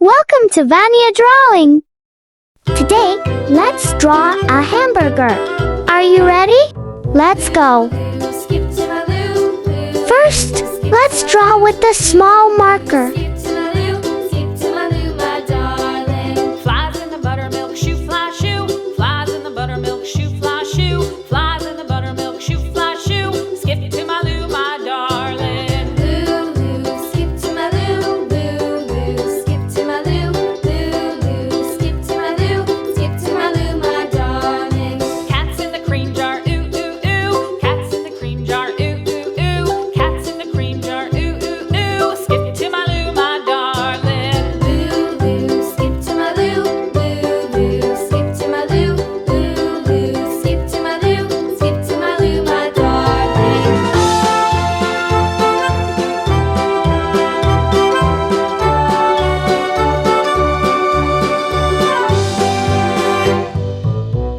Welcome to Vania Drawing! Today, let's draw a hamburger. Are you ready? Let's go! First, let's draw with a small marker. Flies in the buttermilk shoe, fly shoe. Flies in the buttermilk shoe, fly shoe. Flies in the buttermilk shoe, fly shoe. Skip to my Lou, my darling. Lou, Lou, skip to my Lou. Lou, Lou, skip to my Lou. Lou, Lou, skip to my Lou. Skip to my Lou, my darling. Cats in the cream jar, ooh, ooh, ooh. Cats in the cream jar, ooh, ooh, ooh. Cats in the cream jar, ooh, ooh, ooh. Skip to my Lou, my darling. Lou, Lou, skip to my Lou. Lou, Lou, skip to my Lou. Lou, Lou, skip to my Lou. Skip to my Lou, my darling.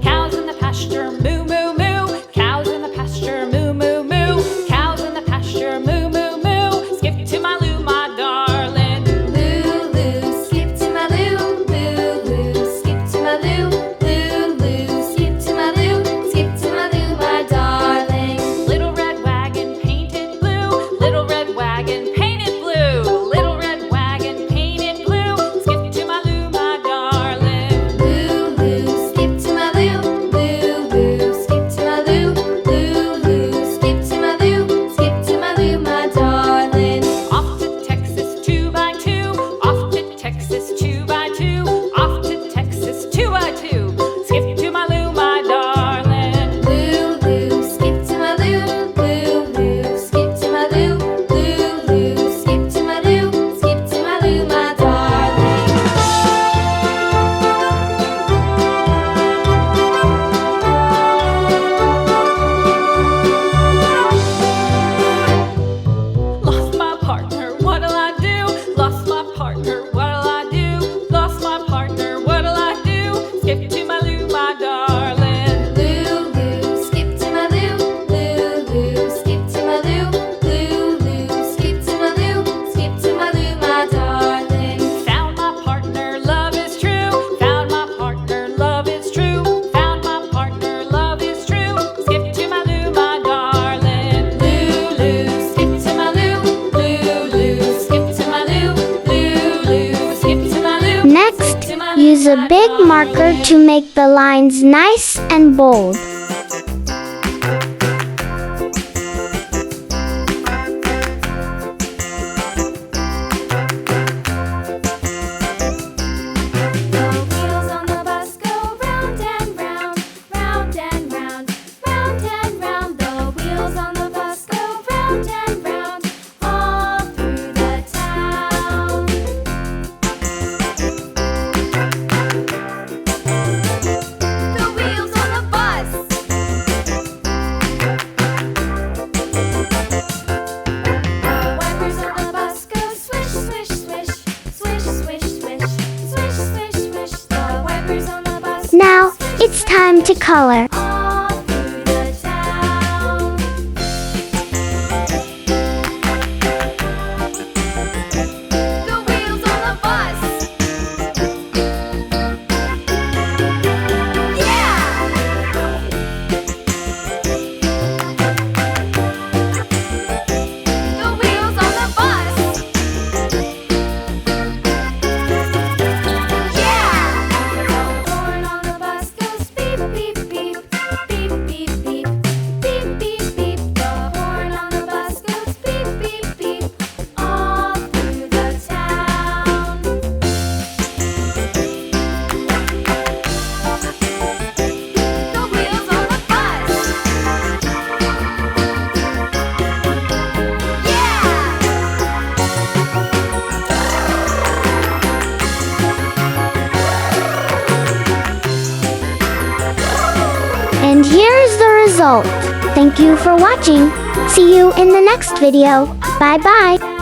Cows in the pasture, moo, moo, moo. Cows in the pasture, moo, moo, moo. Cows in the pasture, moo, moo, moo. Skip to my Lou, my darling. Lou, Lou, skip to my Lou. Lou, Lou, skip to my Lou. Lou, Lou, skip to my Lou. Skip to my Lou, my darling. Little red wagon painted blue. Little red wagon painted blue. Little red wagon painted blue. Skip to my Lou, my darling. Lou, Lou, skip to my Lou. Lou, Lou, skip to my Lou. Lou, Lou, skip to my Lou. Skip to my Lou, my darling. Off to Texas 2x2. Off to Texas 2x2. Off to Texas 2x2. Skip to my Lou, my darling. Lou, Lou, skip to my Lou. Lou, Lou, skip to my Lou. Lou, Lou, skip to my Lou. Skip to my Lou, my darling. Lost my partner, what'll I do? Lost my partner, what'll I do? Lost my partner, what'll I do? Skip to my Lou, my darling. Lou, Lou, skip to my Lou. Lou, Lou, skip to my Lou. Lou, Lou, skip to my Lou. Skip to my Lou, my darling. Found my partner, love is true. Found my partner, love is true. Found my partner, love is true. Skip to my Lou, my darling. Lou, Lou, skip to my Lou. Lou, Lou, skip to my Lou. Lou, Lou, skip to my Lou. Next, use a big marker to make the lines nice and bold. The wheels on the bus go round and round, round and round, round and round. The wheels on the bus go round and round, all through the town. The wheels on the bus. The wipers on the bus go swish, swish, swish, swish, swish, swish, swish, swish, swish. The wipers on the bus Now, it's time to color. all through the town. The wheels on the bus. Yeah! The wheels on the bus. Yeah! The horn on the bus goes beep, beep, beep, beep, beep, beep, beep, beep, beep. The horn on the bus goes beep, beep, beep, all through the town. The wheels on the bus. And here's the result. Thank you for watching. See you in the next video. Bye bye.